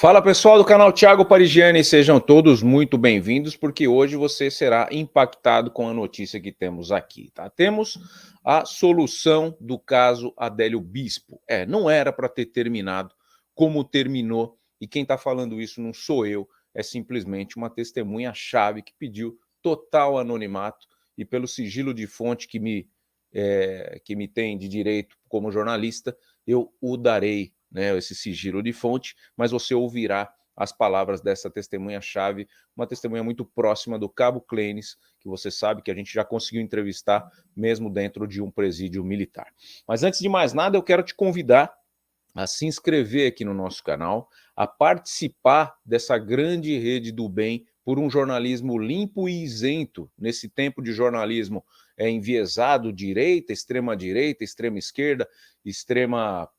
Fala pessoal do canal Thiago Parigiani, sejam todos muito bem-vindos, porque hoje você será impactado com a notícia que temos aqui, tá? Temos a solução do caso Adélio Bispo. Não era para ter terminado como terminou, e quem está falando isso não sou eu, é simplesmente uma testemunha-chave que pediu total anonimato e pelo sigilo de fonte que me tem de direito como jornalista, eu o darei, né, esse sigilo de fonte, mas você ouvirá as palavras dessa testemunha-chave, uma testemunha muito próxima do Cabo Clenis, que você sabe que a gente já conseguiu entrevistar mesmo dentro de um presídio militar. Mas antes de mais nada, eu quero te convidar a se inscrever aqui no nosso canal, a participar dessa grande rede do bem por um jornalismo limpo e isento, nesse tempo de jornalismo enviesado, direita, extrema esquerda, extrema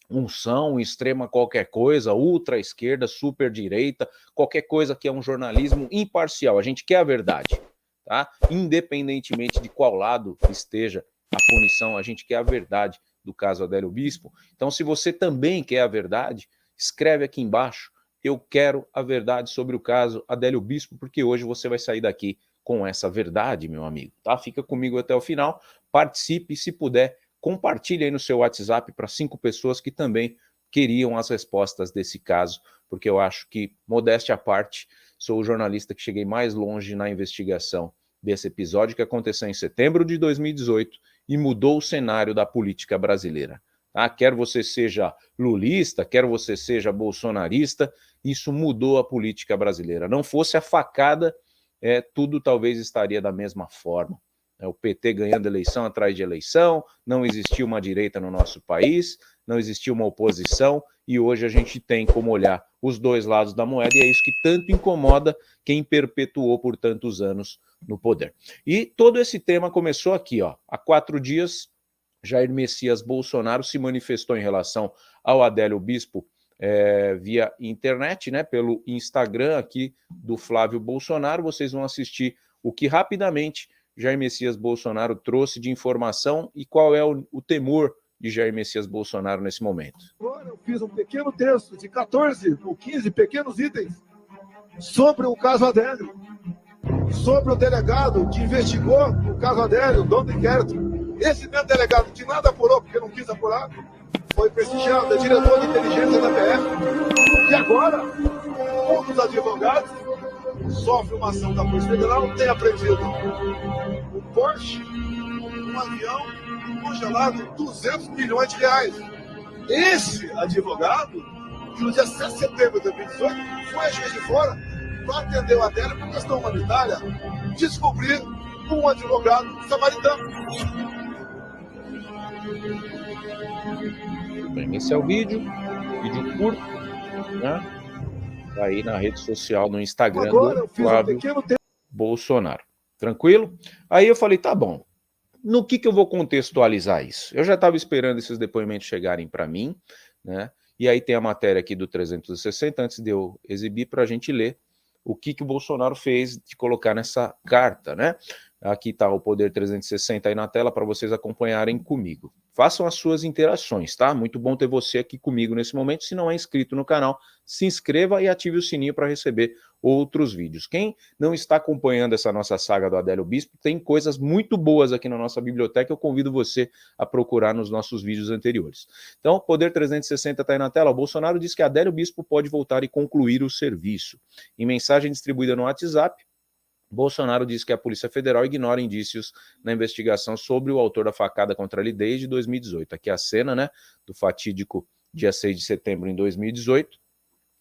unção, extrema qualquer coisa, ultra esquerda, super direita, qualquer coisa que é um jornalismo imparcial. A gente quer a verdade, tá? Independentemente de qual lado esteja a punição, a gente quer a verdade do caso Adélio Bispo. Então, se você também quer a verdade, escreve aqui embaixo: eu quero a verdade sobre o caso Adélio Bispo, porque hoje você vai sair daqui com essa verdade, meu amigo, tá? Fica comigo até o final, participe, se puder, compartilhe aí no seu WhatsApp para 5 pessoas que também queriam as respostas desse caso, porque eu acho que, modéstia à parte, sou o jornalista que cheguei mais longe na investigação desse episódio que aconteceu em setembro de 2018 e mudou o cenário da política brasileira. Tá? Quer você seja lulista, quer você seja bolsonarista, isso mudou a política brasileira. Não fosse a facada, tudo talvez estaria da mesma forma. O PT ganhando eleição atrás de eleição, não existia uma direita no nosso país, não existia uma oposição, e hoje a gente tem como olhar os dois lados da moeda, e é isso que tanto incomoda quem perpetuou por tantos anos no poder. E todo esse tema começou aqui, ó. Há 4 dias, Jair Messias Bolsonaro se manifestou em relação ao Adélio Bispo via internet, né, pelo Instagram aqui do Flávio Bolsonaro. Vocês vão assistir o que rapidamente Jair Messias Bolsonaro trouxe de informação e qual é o temor de Jair Messias Bolsonaro nesse momento. Agora eu fiz um pequeno texto de 14 ou 15 pequenos itens sobre o caso Adélio, sobre o delegado que investigou o caso Adélio, o dono do inquérito. Esse mesmo delegado que nada apurou porque não quis apurar, foi prestigiado, é diretor de inteligência da PF, e agora um dos advogados sofre uma ação da Polícia Federal, tem apreendido um Porsche, um avião congelado, 200 milhões de reais. Esse advogado, que no dia 7 de setembro de 2018, foi a Juiz de Fora para atender o Adélio por questão humanitária, descobrir um advogado samaritano. Bem, esse é o vídeo curto, né? Aí na rede social, no Instagram do Flávio Bolsonaro. Tranquilo? Aí eu falei, tá bom, no que eu vou contextualizar isso? Eu já estava esperando esses depoimentos chegarem para mim, né? E aí tem a matéria aqui do 360, antes de eu exibir, para a gente ler o que o Bolsonaro fez de colocar nessa carta, né? Aqui está o Poder 360 aí na tela para vocês acompanharem comigo. Façam as suas interações, tá? Muito bom ter você aqui comigo nesse momento. Se não é inscrito no canal, se inscreva e ative o sininho para receber outros vídeos. Quem não está acompanhando essa nossa saga do Adélio Bispo, tem coisas muito boas aqui na nossa biblioteca, eu convido você a procurar nos nossos vídeos anteriores. Então, Poder 360 está aí na tela. O Bolsonaro diz que Adélio Bispo pode voltar e concluir o serviço. Em mensagem distribuída no WhatsApp, Bolsonaro diz que a Polícia Federal ignora indícios na investigação sobre o autor da facada contra ele desde 2018. Aqui é a cena, né, do fatídico dia 6 de setembro em 2018.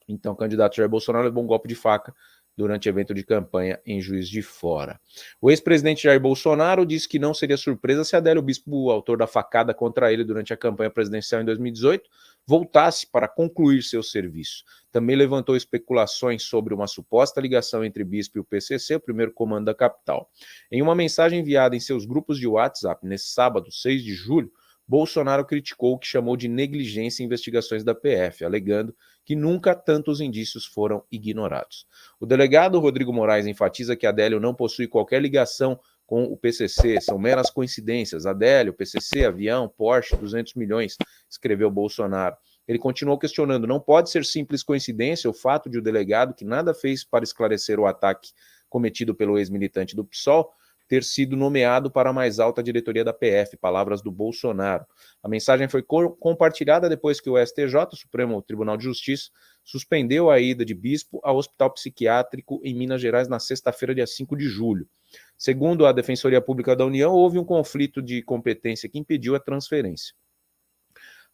Então, o candidato Jair Bolsonaro levou um golpe de faca durante evento de campanha em Juiz de Fora. O ex-presidente Jair Bolsonaro disse que não seria surpresa se Adélio Bispo, o autor da facada contra ele durante a campanha presidencial em 2018, voltasse para concluir seu serviço. Também levantou especulações sobre uma suposta ligação entre Bispo e o PCC, o primeiro comando da capital. Em uma mensagem enviada em seus grupos de WhatsApp nesse sábado, 6 de julho, Bolsonaro criticou o que chamou de negligência em investigações da PF, alegando que nunca tantos indícios foram ignorados. O delegado Rodrigo Moraes enfatiza que Adélio não possui qualquer ligação com o PCC, são meras coincidências. Adélio, PCC, avião, Porsche, 200 milhões, escreveu Bolsonaro Ele continuou questionando: não pode ser simples coincidência o fato de o delegado, que nada fez para esclarecer o ataque cometido pelo ex-militante do PSOL, ter sido nomeado para a mais alta diretoria da PF, palavras do Bolsonaro. A mensagem foi compartilhada depois que o STJ, o Supremo Tribunal de Justiça, suspendeu a ida de Bispo ao hospital psiquiátrico em Minas Gerais na sexta-feira, dia 5 de julho. Segundo a Defensoria Pública da União, houve um conflito de competência que impediu a transferência.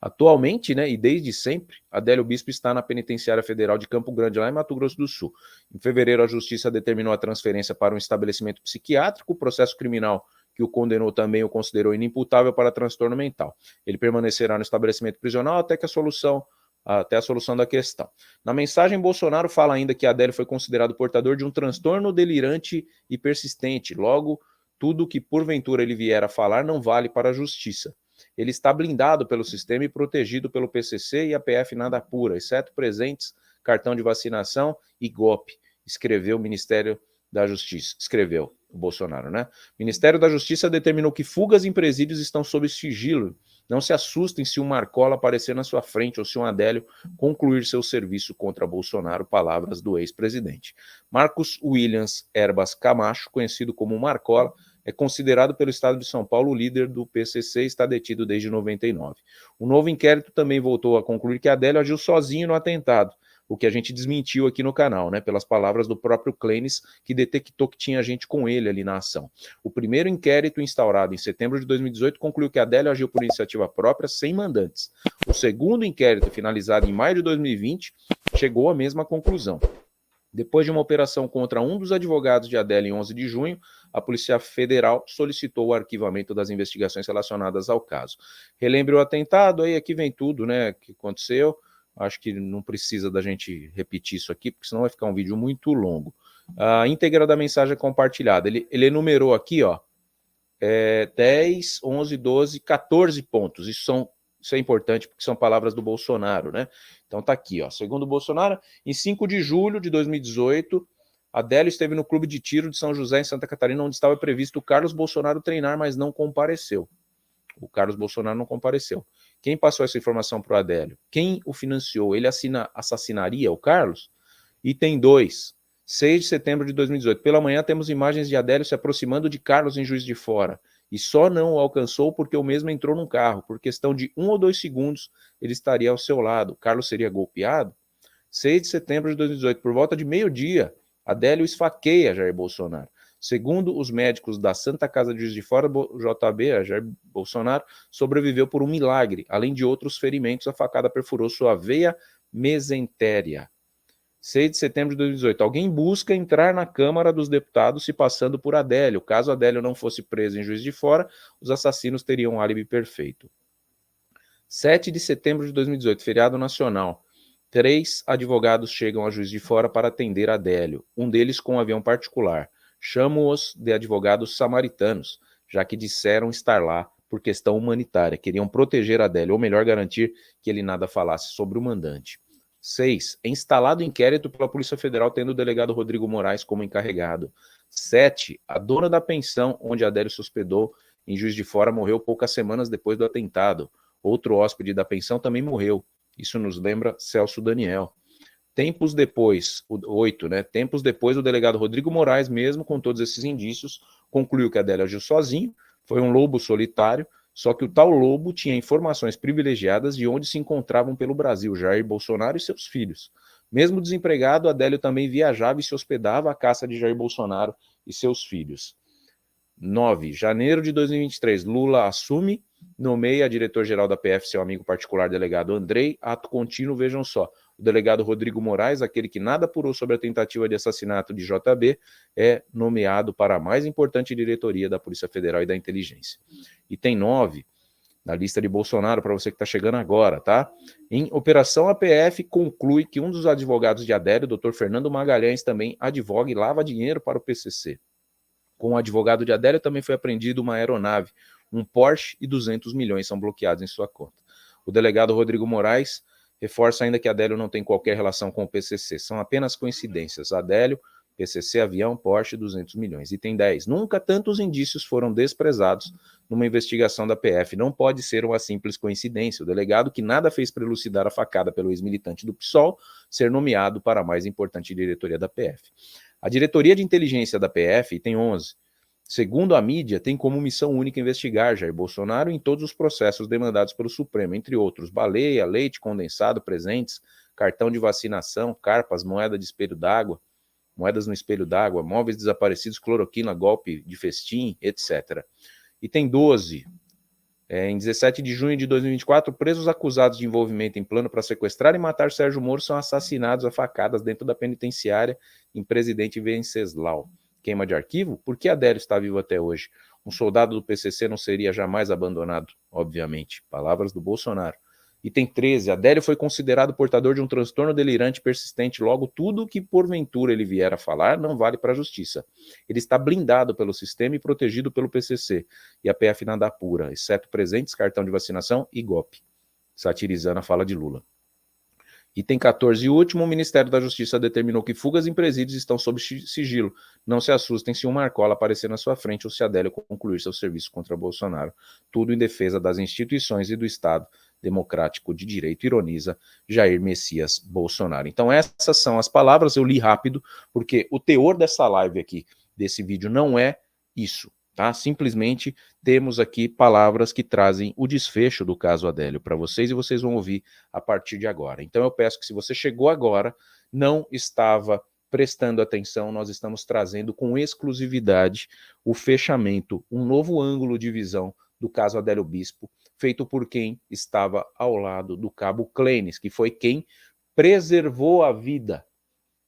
Atualmente, né, e desde sempre, Adélio Bispo está na Penitenciária Federal de Campo Grande, lá em Mato Grosso do Sul. Em fevereiro, a Justiça determinou a transferência para um estabelecimento psiquiátrico. O processo criminal que o condenou também o considerou inimputável para transtorno mental. Ele permanecerá no estabelecimento prisional até a solução da questão. Na mensagem, Bolsonaro fala ainda que Adélio foi considerado portador de um transtorno delirante e persistente. Logo, tudo que porventura ele vier a falar não vale para a justiça. Ele está blindado pelo sistema e protegido pelo PCC e a PF nada apura, exceto presentes, cartão de vacinação e golpe, escreveu o Ministério da Justiça. Escreveu o Bolsonaro, né? O Ministério da Justiça determinou que fugas em presídios estão sob sigilo. Não se assustem se um Marcola aparecer na sua frente ou se um Adélio concluir seu serviço contra Bolsonaro, palavras do ex-presidente. Marcos Williams Herbas Camacho, conhecido como Marcola, é considerado pelo Estado de São Paulo o líder do PCC e está detido desde 99. O novo inquérito também voltou a concluir que Adélio agiu sozinho no atentado, o que a gente desmentiu aqui no canal, né, pelas palavras do próprio Clenis, que detectou que tinha gente com ele ali na ação. O primeiro inquérito, instaurado em setembro de 2018, concluiu que Adélio agiu por iniciativa própria, sem mandantes. O segundo inquérito, finalizado em maio de 2020, chegou à mesma conclusão. Depois de uma operação contra um dos advogados de Adélio em 11 de junho, a Polícia Federal solicitou o arquivamento das investigações relacionadas ao caso. Relembre o atentado, aí aqui vem tudo, né, que aconteceu. Acho que não precisa da gente repetir isso aqui, porque senão vai ficar um vídeo muito longo. A íntegra da mensagem é compartilhada. Ele enumerou aqui, ó, 10, 11, 12, 14 pontos. Isso é importante porque são palavras do Bolsonaro, né? Então tá aqui, ó. Segundo o Bolsonaro, em 5 de julho de 2018, Adélio esteve no clube de tiro de São José, em Santa Catarina, onde estava previsto o Carlos Bolsonaro treinar, mas não compareceu. O Carlos Bolsonaro não compareceu. Quem passou essa informação para o Adélio? Quem o financiou? Ele assassinaria o Carlos? Item 2, 6 de setembro de 2018. Pela manhã temos imagens de Adélio se aproximando de Carlos em Juiz de Fora. E só não o alcançou porque o mesmo entrou num carro. Por questão de 1 ou 2 segundos, ele estaria ao seu lado. Carlos seria golpeado? 6 de setembro de 2018, por volta de meio-dia, Adélio esfaqueia Jair Bolsonaro. Segundo os médicos da Santa Casa de Juiz de Fora, JB, Jair Bolsonaro, sobreviveu por um milagre. Além de outros ferimentos, a facada perfurou sua veia mesentéria. 6 de setembro de 2018. Alguém busca entrar na Câmara dos Deputados se passando por Adélio. Caso Adélio não fosse preso em Juiz de Fora, os assassinos teriam um álibi perfeito. 7 de setembro de 2018, feriado nacional. 3 advogados chegam a Juiz de Fora para atender Adélio, um deles com um avião particular. Chamo-os de advogados samaritanos, já que disseram estar lá por questão humanitária. Queriam proteger Adélio, ou melhor, garantir que ele nada falasse sobre o mandante. 6. É instalado inquérito pela Polícia Federal, tendo o delegado Rodrigo Moraes como encarregado. 7. A dona da pensão, onde Adélio se hospedou em Juiz de Fora, morreu poucas semanas depois do atentado. Outro hóspede da pensão também morreu. Isso nos lembra Celso Daniel. Tempos depois, 8, né? Tempos depois, o delegado Rodrigo Moraes, mesmo com todos esses indícios, concluiu que Adélio agiu sozinho, foi um lobo solitário, só que o tal lobo tinha informações privilegiadas de onde se encontravam pelo Brasil Jair Bolsonaro e seus filhos. Mesmo desempregado, Adélio também viajava e se hospedava à caça de Jair Bolsonaro e seus filhos. 9. Janeiro de 2023, Lula assume, nomeia diretor-geral da PF, seu amigo particular, delegado Andrei, ato contínuo, vejam só. O delegado Rodrigo Moraes, aquele que nada apurou sobre a tentativa de assassinato de JB, é nomeado para a mais importante diretoria da Polícia Federal e da Inteligência. Item 9, na lista de Bolsonaro, para você que está chegando agora, tá? Em Operação APF, conclui que um dos advogados de Adélio, Dr. Fernando Magalhães, também advoga e lava dinheiro para o PCC. Com o advogado de Adélio também foi apreendido uma aeronave, um Porsche e 200 milhões são bloqueados em sua conta. O delegado Rodrigo Moraes reforça ainda que Adélio não tem qualquer relação com o PCC, são apenas coincidências. Adélio PCC, avião, Porsche, 200 milhões. Item 10. Nunca tantos indícios foram desprezados numa investigação da PF. Não pode ser uma simples coincidência. O delegado, que nada fez para elucidar a facada pelo ex-militante do PSOL, ser nomeado para a mais importante diretoria da PF. A diretoria de inteligência da PF tem 11. Segundo a mídia, tem como missão única investigar Jair Bolsonaro em todos os processos demandados pelo Supremo, entre outros, baleia, leite condensado, presentes, cartão de vacinação, carpas, moeda de espelho d'água, moedas no espelho d'água, móveis desaparecidos, cloroquina, golpe de festim, etc. E tem 12. Em 17 de junho de 2024, presos acusados de envolvimento em plano para sequestrar e matar Sérgio Moro são assassinados a facadas dentro da penitenciária em Presidente Venceslau. Queima de arquivo? Por que Adélio está vivo até hoje? Um soldado do PCC não seria jamais abandonado, obviamente. Palavras do Bolsonaro. Item 13. Adélio foi considerado portador de um transtorno delirante persistente, logo tudo que porventura ele vier a falar não vale para a justiça. Ele está blindado pelo sistema e protegido pelo PCC, e a PF nada apura, exceto presentes, cartão de vacinação e golpe, satirizando a fala de Lula. Item 14 e último, o Ministério da Justiça determinou que fugas em presídios estão sob sigilo. Não se assustem se um Marcola aparecer na sua frente ou se Adélio concluir seu serviço contra Bolsonaro. Tudo em defesa das instituições e do Estado democrático de direito, ironiza Jair Messias Bolsonaro. Então essas são as palavras, eu li rápido, porque o teor dessa live aqui, desse vídeo, não é isso. Tá? Simplesmente temos aqui palavras que trazem o desfecho do caso Adélio para vocês e vocês vão ouvir a partir de agora. Então eu peço que se você chegou agora, não estava prestando atenção, nós estamos trazendo com exclusividade o fechamento, um novo ângulo de visão do caso Adélio Bispo, feito por quem estava ao lado do cabo Clênis, que foi quem preservou a vida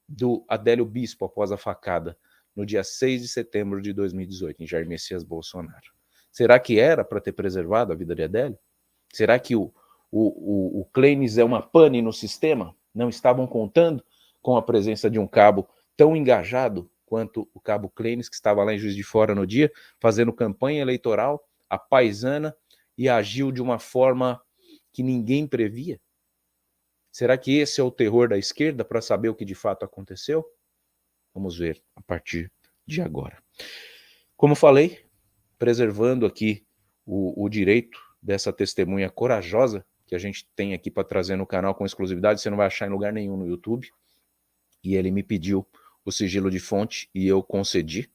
do Adélio Bispo após a facada no dia 6 de setembro de 2018, em Jair Messias Bolsonaro. Será que era para ter preservado a vida de Adélio? Será que o Clênis é uma pane no sistema? Não estavam contando com a presença de um cabo tão engajado quanto o cabo Clênis, que estava lá em Juiz de Fora no dia, fazendo campanha eleitoral, a paisana, e agiu de uma forma que ninguém previa? Será que esse é o terror da esquerda para saber o que de fato aconteceu? Vamos ver a partir de agora. Como falei, preservando aqui o direito dessa testemunha corajosa que a gente tem aqui para trazer no canal com exclusividade, você não vai achar em lugar nenhum no YouTube. E ele me pediu o sigilo de fonte e eu concedi.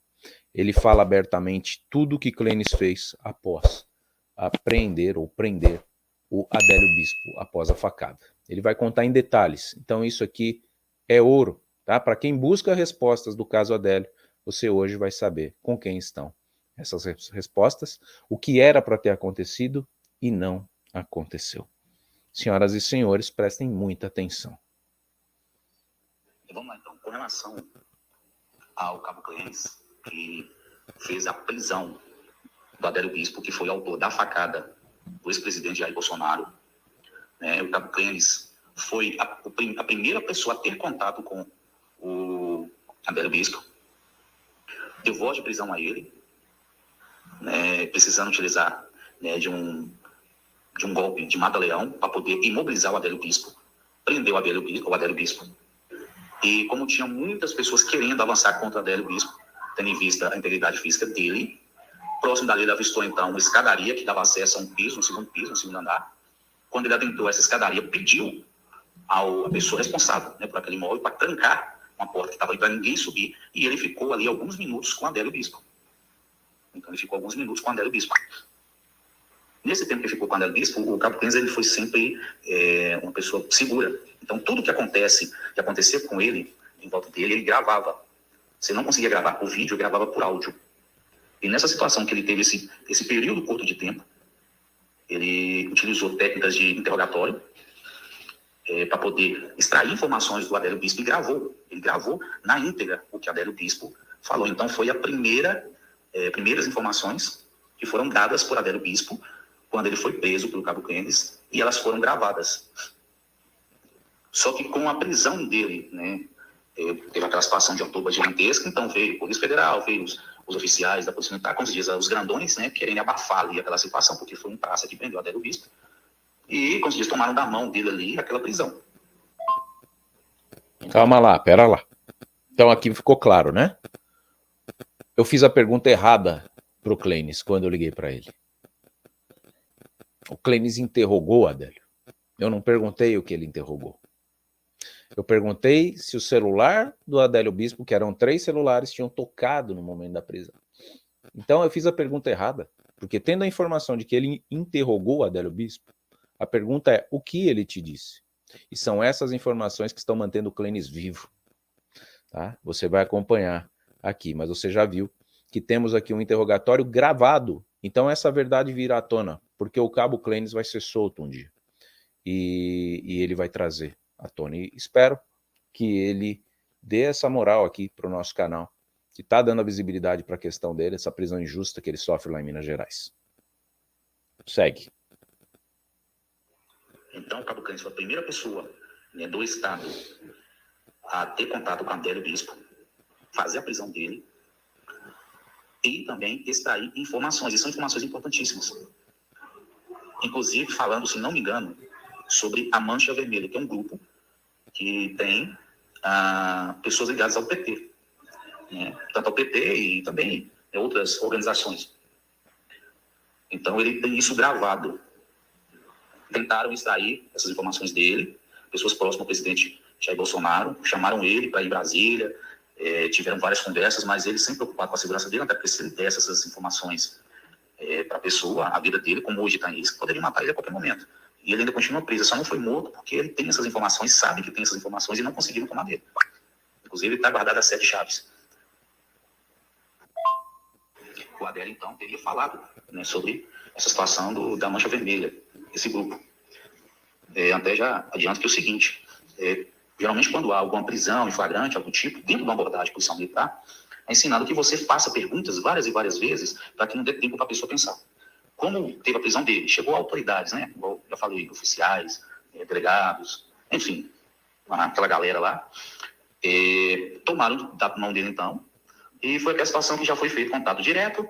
Ele fala abertamente tudo o que Clênis fez após apreender ou prender o Adélio Bispo após a facada. Ele vai contar em detalhes. Então isso aqui é ouro. Tá? Para quem busca respostas do caso Adélio, você hoje vai saber com quem estão essas respostas, o que era para ter acontecido e não aconteceu. Senhoras e senhores, prestem muita atenção. Vamos lá então, com relação ao cabo Clênis, que fez a prisão do Adélio Bispo, que foi autor da facada do ex-presidente Jair Bolsonaro, né? O cabo Clênis foi a primeira pessoa a ter contato com o Adélio Bispo, deu voz de prisão a ele, né, precisando utilizar, né, de um golpe de mata-leão para poder imobilizar o Adélio Bispo, prendeu o Adélio Bispo. E como tinha muitas pessoas querendo avançar contra o Adélio Bispo, tendo em vista a integridade física dele, próximo dali ele avistou então uma escadaria que dava acesso a um piso, um segundo andar. Quando ele adentrou essa escadaria, pediu à pessoa responsável, né, por aquele imóvel para trancar uma porta que estava aí para ninguém subir, e ele ficou ali alguns minutos com o Adélio Bispo. Então ele ficou alguns minutos com o Adélio Bispo. Nesse tempo que ficou com o Adélio Bispo, o cabo Clênis ele foi sempre uma pessoa segura. Então tudo que acontecia com ele, em volta dele, ele gravava. Você não conseguia gravar por vídeo, gravava por áudio. E nessa situação que ele teve esse período curto de tempo, ele utilizou técnicas de interrogatório para poder extrair informações do Adélio Bispo e gravou. Ele gravou na íntegra o que Adélio Bispo falou. Então foi a primeiras informações que foram dadas por Adélio Bispo quando ele foi preso pelo cabo Clênis, e elas foram gravadas. Só que com a prisão dele, né, teve aquela situação de outubro gigantesca, então veio a Polícia Federal, veio os oficiais da Polícia Militar, como se diz, os grandões, né, querendo abafar ali aquela situação, porque foi um praça que prendeu Adélio Bispo, e, como se diz, tomaram da mão dele ali aquela prisão. Calma lá, pera lá. Então aqui ficou claro, né? Eu fiz a pergunta errada para o Clênis quando eu liguei para ele. O Clênis interrogou Adélio. Eu não perguntei o que ele interrogou. Eu perguntei se o celular do Adélio Bispo, que eram 3 celulares, tinham tocado no momento da prisão. Então eu fiz a pergunta errada, porque tendo a informação de que ele interrogou o Adélio Bispo, a pergunta é: o que ele te disse? E são essas informações que estão mantendo o Clênis vivo. Tá? Você vai acompanhar aqui, mas você já viu que temos aqui um interrogatório gravado. Então essa verdade virá à tona, porque o cabo Clênis vai ser solto um dia. E ele vai trazer à tona. E espero que ele dê essa moral aqui para o nosso canal, que está dando a visibilidade para a questão dele, essa prisão injusta que ele sofre lá em Minas Gerais. Segue. Então, o cabo Clênis foi a primeira pessoa, né, do Estado a ter contato com o Adélio Bispo, fazer a prisão dele e também extrair informações. E são informações importantíssimas. Inclusive, falando, se não me engano, sobre a Mancha Vermelha, que é um grupo que tem pessoas ligadas ao PT. Né? Tanto ao PT e também outras organizações. Então, ele tem isso gravado. Tentaram extrair essas informações dele, pessoas próximas ao presidente Jair Bolsonaro, chamaram ele para ir em Brasília, tiveram várias conversas, mas ele sempre preocupado com a segurança dele, até porque se ele desse essas informações para a pessoa, a vida dele, como hoje está em risco, poderia matar ele a qualquer momento. E ele ainda continua preso, só não foi morto porque ele tem essas informações, sabe que tem essas informações e não conseguiram tomar dele. Inclusive, ele está guardado a 7 chaves. O Adélio, então, teria falado, né, sobre essa situação da Mancha Vermelha, esse grupo. Até já adianto que é o seguinte, geralmente quando há alguma prisão em flagrante, algum tipo, dentro de uma abordagem policial militar, é ensinado que você faça perguntas várias e várias vezes para que não dê tempo para a pessoa pensar. Como teve a prisão dele, chegou a autoridades, né? Igual já falei, oficiais, delegados, enfim, aquela galera lá, tomaram da mão dele então, e foi aquela situação que já foi feito contato direto,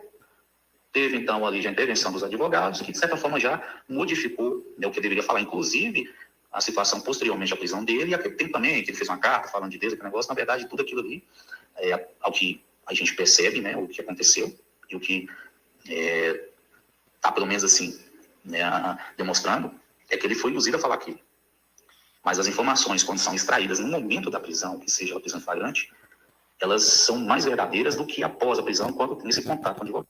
teve então ali já a intervenção dos advogados, que de certa forma já modificou, né, o que eu deveria falar, inclusive a situação posteriormente à prisão dele, e aquele tempo também que ele fez uma carta falando de Deus, aquele negócio, na verdade tudo aquilo ali, ao que a gente percebe, né, o que aconteceu, e o que está pelo menos assim, né, demonstrando, é que ele foi induzido a falar aquilo. Mas as informações, quando são extraídas no momento da prisão, que seja a prisão flagrante, elas são mais verdadeiras do que após a prisão, quando tem esse contato com o advogado.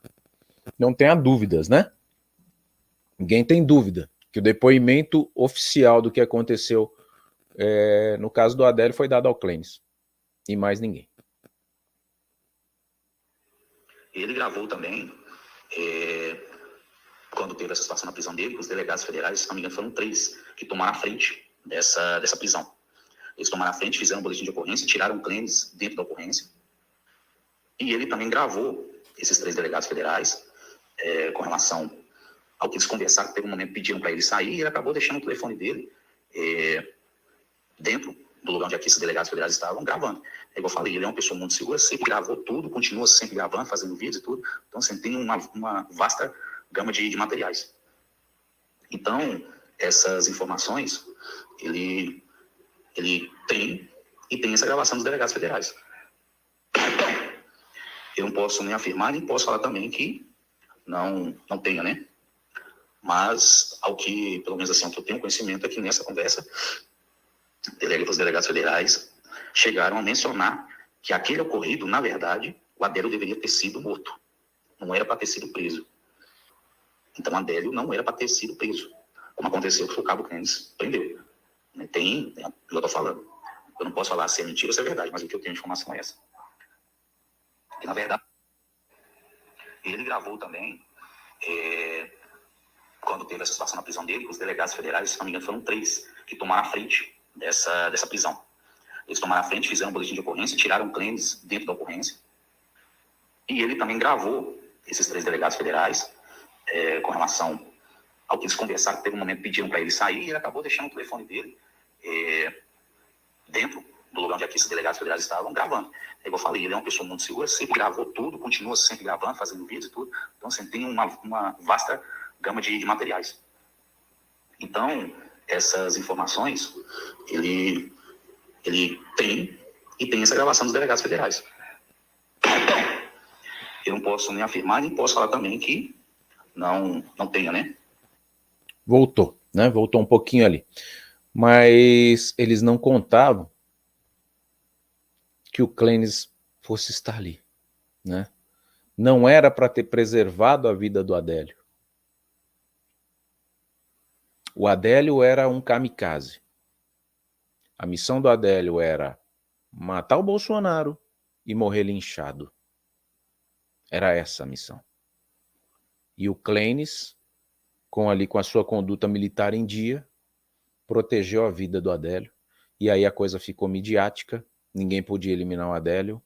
Não tenha dúvidas, né? Ninguém tem dúvida que o depoimento oficial do que aconteceu no caso do Adélio foi dado ao Clênis. E mais ninguém. Ele gravou também, quando teve essa situação na prisão dele, os delegados federais, se não me engano, foram 3 que tomaram a frente dessa prisão. Eles tomaram a frente, fizeram um boletim de ocorrência, tiraram o Clênis dentro da ocorrência. E ele também gravou esses 3 delegados federais com relação ao que eles conversaram, teve um momento que pediram para ele sair, e ele acabou deixando o telefone dele dentro do lugar onde aqui esses delegados federais estavam gravando. Igual eu falei, ele é uma pessoa muito segura, sempre gravou tudo, continua sempre gravando, fazendo vídeos e tudo. Então, assim, tem uma vasta gama de materiais. Então, essas informações, ele tem, e tem essa gravação dos delegados federais. Então, eu não posso nem afirmar, nem posso falar também que não tenha, né? Mas, ao que, pelo menos assim, ao que eu tenho conhecimento é que nessa conversa, os delegados federais chegaram a mencionar que aquele ocorrido, na verdade, o Adélio deveria ter sido morto. Não era para ter sido preso. Então, o Adélio não era para ter sido preso. Como aconteceu que o cabo Clênis prendeu. Tem, eu estou falando. Eu não posso falar se é mentira ou se é verdade, mas o que eu tenho de informação é essa. E, na verdade, ele gravou também, quando teve essa situação na prisão dele, os delegados federais, se não me engano, foram 3 que tomaram a frente dessa prisão. Eles tomaram a frente, fizeram um boletim de ocorrência, tiraram o Clênis dentro da ocorrência. E ele também gravou esses 3 delegados federais com relação ao que eles conversaram, teve um momento que pediram para ele sair, e ele acabou deixando o telefone dele dentro do lugar onde aqui esses delegados federais estavam gravando. Igual eu falei, ele é uma pessoa muito segura, sempre gravou tudo, continua sempre gravando, fazendo vídeos e tudo. Então, assim, tem uma vasta gama de materiais. Então, essas informações, ele tem, e tem essa gravação dos delegados federais. Eu não posso nem afirmar, nem posso falar também que não tenha, né? Voltou, né? Voltou um pouquinho ali. Mas eles não contavam que o Clênis fosse estar ali, né? Não era para ter preservado a vida do Adélio. O Adélio era um kamikaze. A missão do Adélio era matar o Bolsonaro e morrer linchado. Era essa a missão. E o Clênis, com a sua conduta militar em dia, protegeu a vida do Adélio. E aí a coisa ficou midiática, ninguém podia eliminar o Adélio,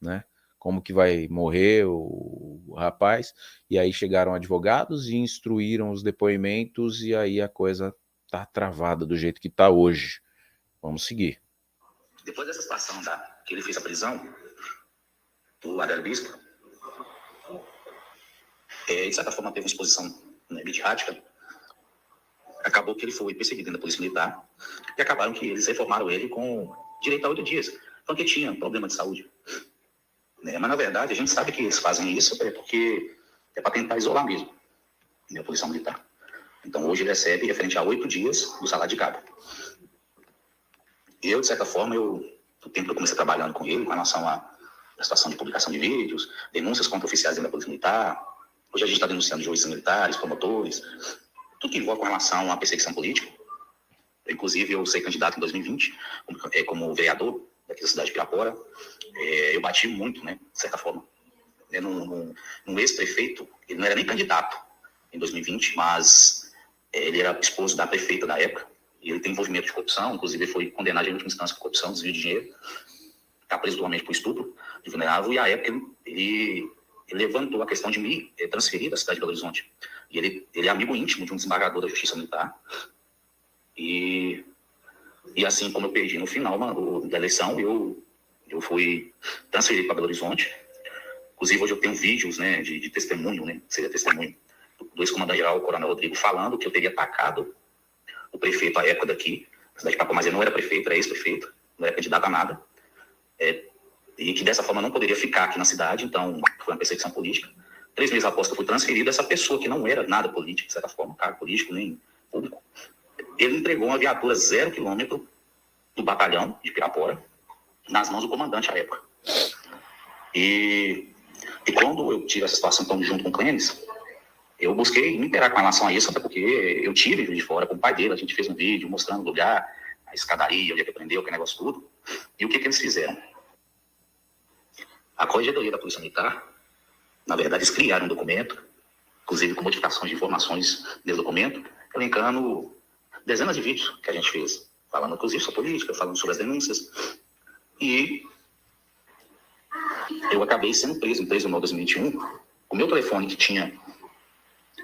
né? Como que vai morrer o rapaz? E aí chegaram advogados e instruíram os depoimentos, e aí a coisa tá travada do jeito que tá hoje. Vamos seguir. Depois dessa situação que ele fez a prisão do Adélio Bispo, de certa forma teve uma exposição, né, midiática. Acabou que ele foi perseguido na Polícia Militar e acabaram que eles reformaram ele com direito a 8 dias, porque tinha problema de saúde. Mas, na verdade, a gente sabe que eles fazem isso porque é para tentar isolar mesmo, né, a Polícia Militar. Então, hoje ele recebe referente a 8 dias do salário de cabo. Eu, de certa forma, no tempo que eu comecei trabalhando com ele, com relação à situação de publicação de vídeos, denúncias contra oficiais dentro da Polícia Militar, hoje a gente está denunciando juízes militares, promotores, tudo que envolve com relação à perseguição política. Inclusive, eu ser candidato em 2020, como vereador daqui da cidade de Pirapora, eu bati muito, né, de certa forma. Num ex-prefeito, ele não era nem candidato em 2020, mas ele era esposo da prefeita da época, e ele tem envolvimento de corrupção, inclusive ele foi condenado em última instância por corrupção, desvio de dinheiro, está preso atualmente por estupro de vulnerável, e à época ele levantou a questão de me transferir da cidade de Belo Horizonte. E ele é amigo íntimo de um desembargador da Justiça Militar. E assim como eu perdi no final da eleição, eu fui transferido para Belo Horizonte. Inclusive, hoje eu tenho vídeos, né, de testemunho, né, seria testemunho, do ex-comandante-geral, o Coronel Rodrigo, falando que eu teria atacado o prefeito à época daqui, na cidade de Pirapora, mas ele não era prefeito, era ex-prefeito, não era candidato a nada. E que dessa forma não poderia ficar aqui na cidade, então foi uma perseguição política. 3 meses após que eu fui transferido, essa pessoa que não era nada político, de certa forma, cargo político nem público, ele entregou uma viatura 0 quilômetro do batalhão de Pirapora nas mãos do comandante à época. E quando eu tive essa situação então, junto com o Clênis, eu busquei me interar com relação a isso, até porque eu tive de fora com o pai dele, a gente fez um vídeo mostrando o lugar, a escadaria, onde é que aprendeu, que negócio tudo. E o que eles fizeram? A Corregedoria da Polícia Militar, na verdade, eles criaram um documento, inclusive com modificações de informações desse documento, elencando dezenas de vídeos que a gente fez, falando inclusive sobre política, falando sobre as denúncias. E eu acabei sendo preso em 3 de novembro de 2021. O meu telefone, que tinha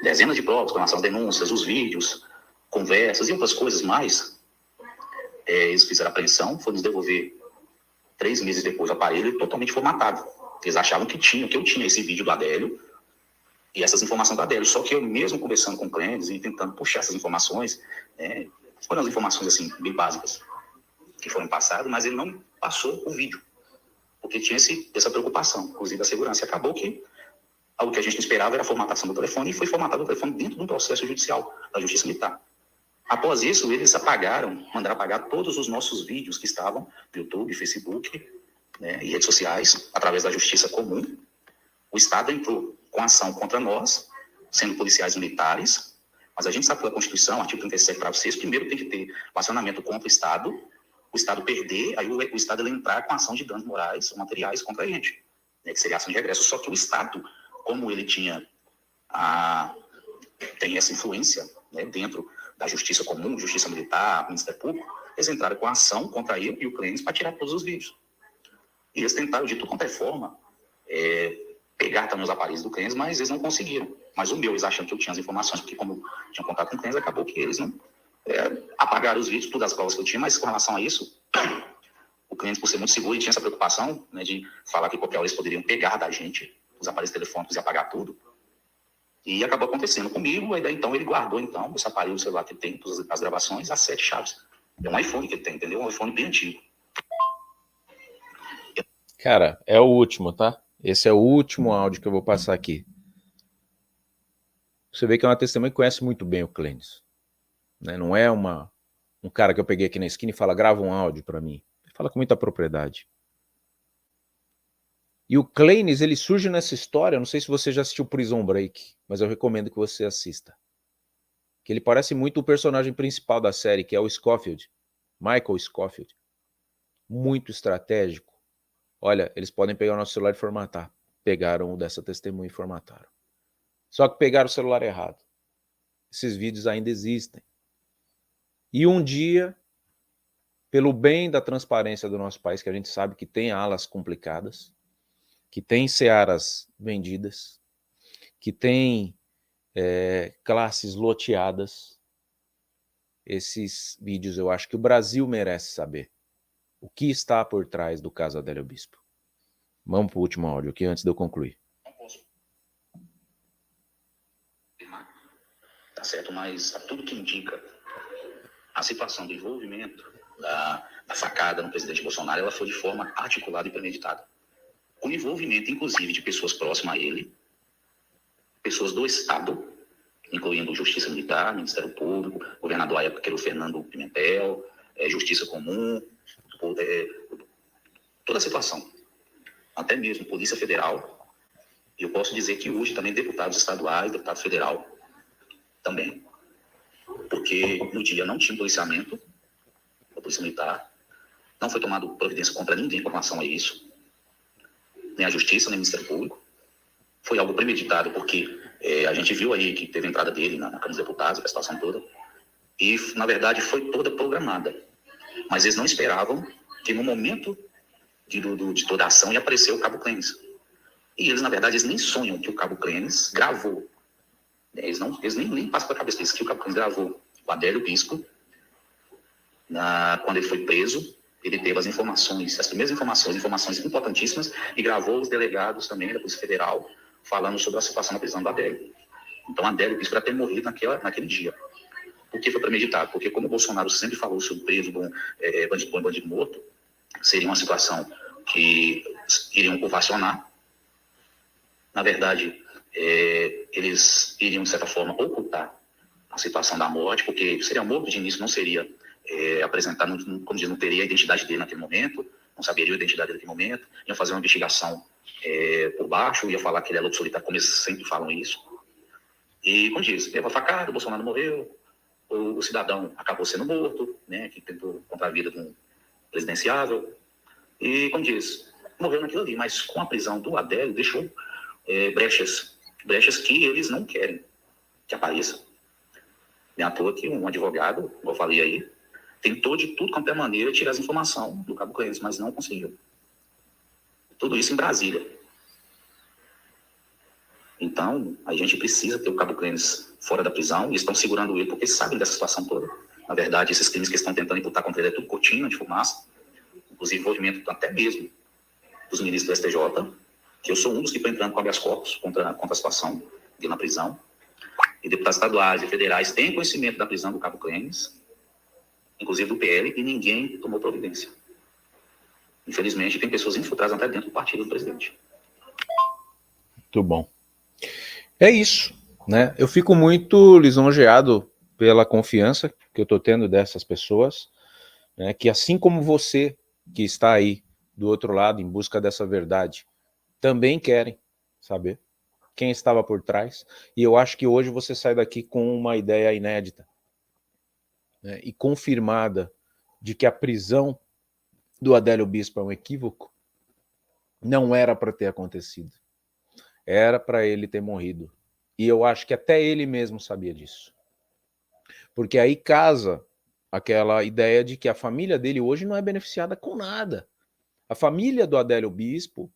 dezenas de provas com relação às denúncias, os vídeos, conversas e outras coisas mais, eles fizeram a apreensão, foram nos devolver 3 meses depois o aparelho totalmente formatado. Eles achavam que eu tinha esse vídeo do Adélio e essas informações do Adélio. Só que eu mesmo conversando com clientes e tentando puxar essas informações, foram as informações assim, bem básicas que foram passadas, mas ele não passou o vídeo, porque tinha essa preocupação, inclusive da segurança. E acabou que algo que a gente não esperava era a formatação do telefone, e foi formatado o telefone dentro de um processo judicial da Justiça Militar. Após isso, eles mandaram apagar todos os nossos vídeos que estavam no YouTube, Facebook, né, e redes sociais, através da Justiça Comum. O Estado entrou com ação contra nós, sendo policiais militares, mas a gente sabe pela Constituição, artigo 37, parágrafo 6, primeiro tem que ter acionamento contra o Estado perder, aí o Estado entrar com ação de danos morais ou materiais contra a gente, né, que seria ação de regresso. Só que o Estado, como ele tem essa influência, né, dentro da Justiça Comum, Justiça Militar, Ministério Público, eles entraram com ação contra eu e o Clênis para tirar todos os vídeos. E eles tentaram, de qualquer forma, pegar também os aparelhos do Clênis, mas eles não conseguiram. Mas o meu, eles achando que eu tinha as informações, porque como eu tinha contato com o Clênis, acabou que eles não apagaram os vídeos, todas as provas que eu tinha, mas com relação a isso, o Clênis, por ser muito seguro, ele tinha essa preocupação, né, de falar que qualquer hora eles poderiam pegar da gente os aparelhos telefônicos e apagar tudo. E acabou acontecendo comigo, aí daí então ele guardou então esse aparelho, o celular que tem todas as gravações, as 7 chaves. É um iPhone que ele tem, entendeu? Um iPhone bem antigo. Cara, é o último, tá? Esse é o último áudio que eu vou passar aqui. Você vê que é uma testemunha que conhece muito bem o Clênis, né? Não é um cara que eu peguei aqui na esquina e fala, grava um áudio para mim. Ele fala com muita propriedade. E o Clênis, ele surge nessa história, não sei se você já assistiu Prison Break, mas eu recomendo que você assista. Que ele parece muito o personagem principal da série, que é o Scofield, Michael Scofield. Muito estratégico. Olha, eles podem pegar o nosso celular e formatar. Pegaram o dessa testemunha e formataram. Só que pegaram o celular errado. Esses vídeos ainda existem. E um dia, pelo bem da transparência do nosso país, que a gente sabe que tem alas complicadas, que tem searas vendidas, que tem classes loteadas, esses vídeos eu acho que o Brasil merece saber. O que está por trás do caso Adélio Bispo? Vamos para o último áudio aqui antes de eu concluir. Não posso. Tá certo, mas a tudo que indica a situação do envolvimento da facada no presidente Bolsonaro, ela foi de forma articulada e premeditada. Com envolvimento, inclusive, de pessoas próximas a ele, pessoas do Estado, incluindo Justiça Militar, Ministério Público, governador à época que era o Fernando Pimentel, Justiça Comum, toda a situação. Até mesmo Polícia Federal. E eu posso dizer que hoje também deputados estaduais, deputado federal também. Porque no dia não tinha policiamento da Polícia Militar, não foi tomado providência contra ninguém com relação a isso, nem a Justiça, nem o Ministério Público. Foi algo premeditado, porque a gente viu aí que teve a entrada dele na Câmara dos Deputados, a situação toda, e, na verdade, foi toda programada. Mas eles não esperavam que no momento de toda a ação ia aparecer o Cabo Clênis. E eles, na verdade, eles nem sonham que o Cabo Clênis gravou. Eles nem passam pela cabeça deles que o Cabo Clênis gravou. O Adélio Bispo, quando ele foi preso, ele teve as informações, as primeiras informações importantíssimas, e gravou os delegados também da Polícia Federal falando sobre a situação da prisão do Adélio. Então, Adélio Bispo era ter morrido naquele dia. Por que foi premeditado? Porque, como o Bolsonaro sempre falou sobre preso, bandido bom e bandido morto, seria uma situação que iriam ovacionar. Na verdade, eles iriam, de certa forma, ocultar a situação da morte, porque seria morto de início, não seria apresentado, como diz, não teria a identidade dele naquele momento, não saberia a identidade dele naquele momento, iam fazer uma investigação por baixo, ia falar que ele é lobo solitário, como eles sempre falam isso. E, como diz, leva a facada, o Bolsonaro morreu, o cidadão acabou sendo morto, né, que tentou contra a vida de um presidenciável, e, como diz, morreu naquilo ali, mas com a prisão do Adélio deixou brechas que eles não querem que apareça. Nem à toa que um advogado, como eu falei aí, tentou de tudo quanto é maneira tirar as informações do Cabo Clênis, mas não conseguiu. Tudo isso em Brasília. Então, a gente precisa ter o Cabo Clênis fora da prisão, e estão segurando ele porque sabem dessa situação toda. Na verdade, esses crimes que estão tentando imputar contra ele é tudo cortina de fumaça, inclusive envolvimento até mesmo dos ministros do STJ, que eu sou um dos que estão entrando com habeas corpus contra a situação dele na prisão. E deputados estaduais e federais têm conhecimento da prisão do Cabo Clênis, inclusive do PL, e ninguém tomou providência. Infelizmente, tem pessoas infiltradas até dentro do partido do presidente. Muito bom. É isso, né? Eu fico muito lisonjeado pela confiança que eu estou tendo dessas pessoas, né? Que assim como você, que está aí do outro lado em busca dessa verdade, também querem saber quem estava por trás. E eu acho que hoje você sai daqui com uma ideia inédita, né, e confirmada de que a prisão do Adélio Bispo é um equívoco. Não era para ter acontecido. Era para ele ter morrido. E eu acho que até ele mesmo sabia disso. Porque aí casa aquela ideia de que a família dele hoje não é beneficiada com nada. A família do Adélio Bispo,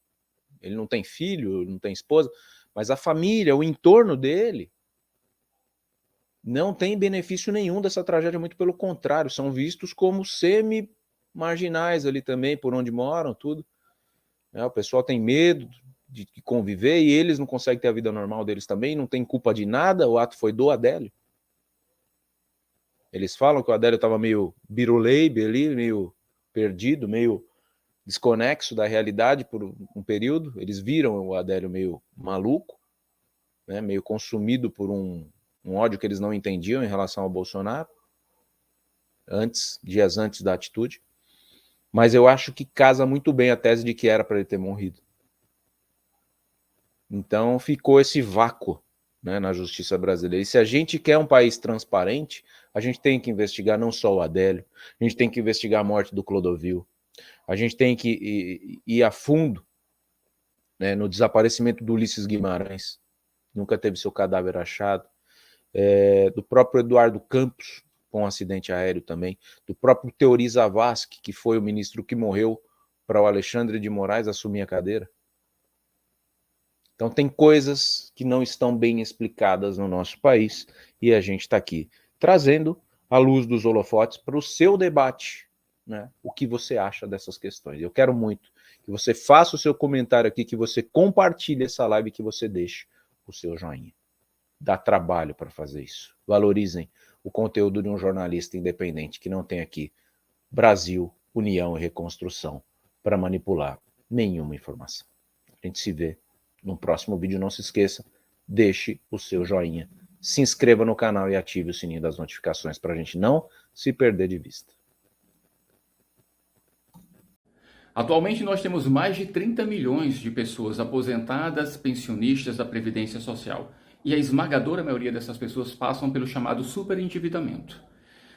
ele não tem filho, não tem esposa, mas a família, o entorno dele, não tem benefício nenhum dessa tragédia, muito pelo contrário, são vistos como semi-marginais ali também, por onde moram, tudo. O pessoal tem medo de conviver e eles não conseguem ter a vida normal deles também, não tem culpa de nada, o ato foi do Adélio. Eles falam que o Adélio estava meio biruleibe ali, meio perdido, meio desconexo da realidade por um período. Eles viram o Adélio meio maluco, né, meio consumido por um ódio que eles não entendiam em relação ao Bolsonaro, dias antes da atitude. Mas eu acho que casa muito bem a tese de que era para ele ter morrido. Então ficou esse vácuo, né, na justiça brasileira. E se a gente quer um país transparente, a gente tem que investigar não só o Adélio, a gente tem que investigar a morte do Clodovil, a gente tem que ir a fundo, né, no desaparecimento do Ulisses Guimarães, nunca teve seu cadáver achado, do próprio Eduardo Campos, com um acidente aéreo também, do próprio Teori Zavascki, que foi o ministro que morreu para o Alexandre de Moraes assumir a cadeira. Então tem coisas que não estão bem explicadas no nosso país e a gente está aqui trazendo a luz dos holofotes para o seu debate, né? O que você acha dessas questões. Eu quero muito que você faça o seu comentário aqui, que você compartilhe essa live, que você deixe o seu joinha. Dá trabalho para fazer isso. Valorizem o conteúdo de um jornalista independente que não tem aqui Brasil, União e Reconstrução para manipular nenhuma informação. A gente se vê no próximo vídeo. Não se esqueça, deixe o seu joinha, se inscreva no canal e ative o sininho das notificações para a gente não se perder de vista. Atualmente nós temos mais de 30 milhões de pessoas aposentadas, pensionistas da Previdência Social. E a esmagadora maioria dessas pessoas passam pelo chamado superendividamento.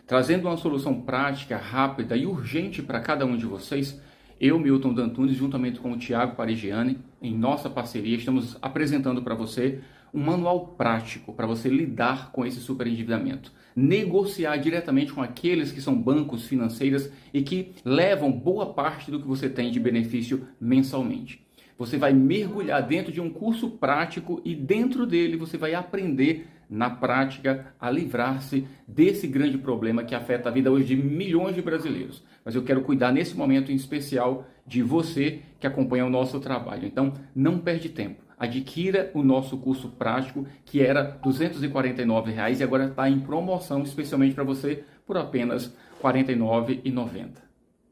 Trazendo uma solução prática, rápida e urgente para cada um de vocês, eu, Milton D'Antunes, juntamente com o Thiago Parigiani, em nossa parceria, estamos apresentando para você um manual prático para você lidar com esse superendividamento. Negociar diretamente com aqueles que são bancos, financeiras e que levam boa parte do que você tem de benefício mensalmente. Você vai mergulhar dentro de um curso prático e dentro dele você vai aprender na prática a livrar-se desse grande problema que afeta a vida hoje de milhões de brasileiros. Mas eu quero cuidar nesse momento em especial de você que acompanha o nosso trabalho. Então não perde tempo. Adquira o nosso curso prático, que era R$ 249 e agora está em promoção especialmente para você por apenas R$ 49,90.